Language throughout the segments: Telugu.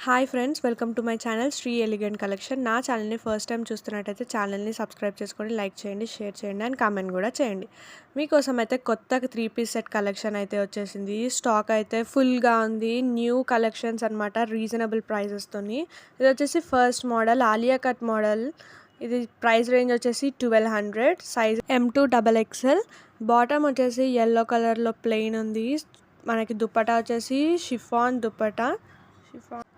Hi friends, welcome to my channel Shri elegant collection. నా ఛానల్ని ఫస్ట్ టైం చూస్తున్నట్టయితే ఛానల్ని సబ్స్క్రైబ్ చేసుకొని లైక్ చేయండి, షేర్ చేయండి అండ్ కామెంట్ కూడా చేయండి. మీకోసం అయితే కొత్తగా 3 పీస్ సెట్ కలెక్షన్ అయితే వచ్చేసింది. స్టాక్ అయితే ఫుల్గా ఉంది. న్యూ కలెక్షన్స్ అనమాట, రీజనబుల్ ప్రైజెస్తోని. ఇది వచ్చేసి first model Alia cut model. ఇది ప్రైస్ రేంజ్ వచ్చేసి 1200, సైజ్ M2XXL. బాటమ్ వచ్చేసి ఎల్లో కలర్లో ప్లెయిన్ ఉంది. మనకి దుప్పటా వచ్చేసి షిఫాన్ దుప్పటా.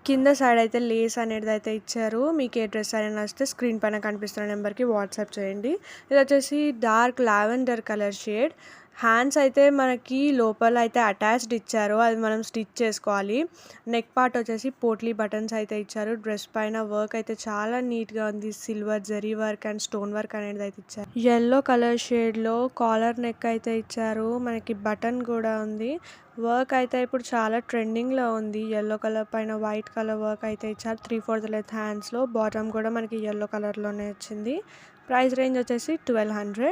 కింద సైడ్ అయితే లేస్ అనేది అయితే ఇచ్చారు. మీకు ఏ డ్రెస్ అయినా నచ్చితే స్క్రీన్ పైన కనిపిస్తున్న నెంబర్కి వాట్సాప్ చేయండి. ఇది వచ్చేసి dark lavender colour shade. Hands అయితే మనకి లోపల అయితే అటాచ్డ్ ఇచ్చారు, అది మనం స్టిచ్ చేసుకోవాలి. నెక్ పార్ట్ వచ్చేసి పోట్లీ బటన్స్ అయితే ఇచ్చారు. డ్రెస్ పైన వర్క్ అయితే చాలా నీట్గా ఉంది. Silver zari work and stone work అనేది అయితే ఇచ్చారు. ఎల్లో కలర్ షేడ్లో కాలర్ నెక్ అయితే ఇచ్చారు. మనకి బటన్ కూడా ఉంది. వర్క్ అయితే ఇప్పుడు చాలా ట్రెండింగ్లో ఉంది. ఎల్లో కలర్ పైన వైట్ కలర్ వర్క్ అయితే ఇచ్చారు. 3/4 లెంత్ హ్యాండ్స్లో. బాటమ్ కూడా మనకి ఎల్లో కలర్లోనే వచ్చింది. ప్రైస్ రేంజ్ వచ్చేసి 1200.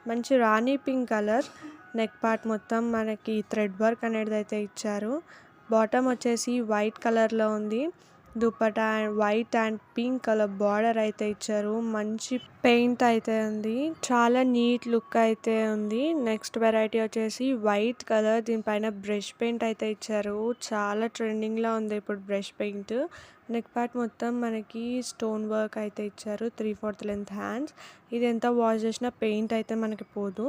మంచి రాణి పింక్ కలర్. నెక్ పార్ట్ మొత్తం మనకి థ్రెడ్ వర్క్ అనేది అయితే ఇచ్చారు. బాటమ్ వచ్చేసి వైట్ కలర్లో ఉంది. Dupatta white and pink colour border అయితే ఇచ్చారు. మంచి పెయింట్ అయితే ఉంది. చాలా నీట్ లుక్ అయితే ఉంది. నెక్స్ట్ వెరైటీ వచ్చేసి వైట్ కలర్, దీనిపైన బ్రష్ పెయింట్ అయితే ఇచ్చారు. చాలా ట్రెండింగ్లో ఉంది ఇప్పుడు బ్రష్ పెయింట్. నెక్ పార్ట్ మొత్తం మనకి స్టోన్ వర్క్ అయితే ఇచ్చారు. 3/4 లెంత్ హ్యాండ్స్. ఇది ఎంత వాష్ చేసినా పెయింట్ అయితే మనకి పోదు.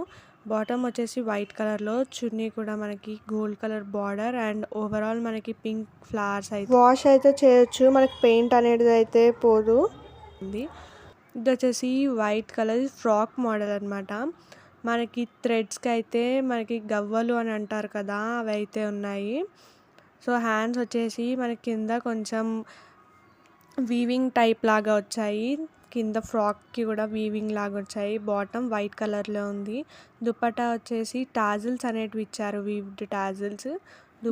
బాటమ్ వచ్చేసి వైట్ కలర్లో, చున్నీ కూడా మనకి gold colour border and overall మనకి పింక్ ఫ్లవర్స్ అయితే వాష్ అయితే చేయొచ్చు, మనకి పెయింట్ అనేది అయితే పోదు. ఇది వచ్చేసి వైట్ కలర్ ఫ్రాక్ మోడల్ అనమాట. మనకి థ్రెడ్స్కి అయితే మనకి గవ్వలు అని అంటారు కదా, అవి అయితే ఉన్నాయి. సో హ్యాండ్స్ వచ్చేసి మనకి కింద కొంచెం వీవింగ్ టైప్ లాగా వచ్చాయి. కింద ఫ్రాక్కి కూడా వీవింగ్ లాగా వచ్చాయి. బాటమ్ వైట్ కలర్లో ఉంది. దుపట్టా వచ్చేసి టాజిల్స్ అనేటివి ఇచ్చారు, weaved tassels.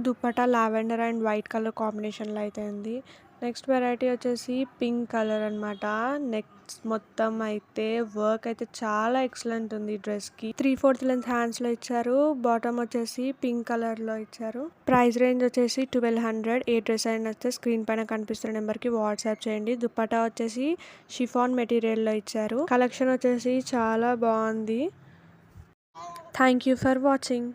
Dupatta lavender and white colour కాంబినేషన్లో అయితే ఉంది. నెక్స్ట్ వెరైటీ వచ్చేసి పింక్ కలర్ అనమాట. నెక్ మొత్తం అయితే వర్క్ అయితే చాలా ఎక్సలెంట్ ఉంది డ్రెస్కి. 3/4 లెంత్ హ్యాండ్స్లో ఇచ్చారు. బాటమ్ వచ్చేసి పింక్ కలర్లో ఇచ్చారు. ప్రైస్ రేంజ్ వచ్చేసి 1200. ఏ డ్రెస్ అయినా వస్తే స్క్రీన్ పైన కనిపిస్తున్న నెంబర్కి వాట్సాప్ చేయండి. దుపట్టా వచ్చేసి షిఫాన్ మెటీరియల్లో ఇచ్చారు. కలెక్షన్ వచ్చేసి చాలా బాగుంది. Thank you for watching.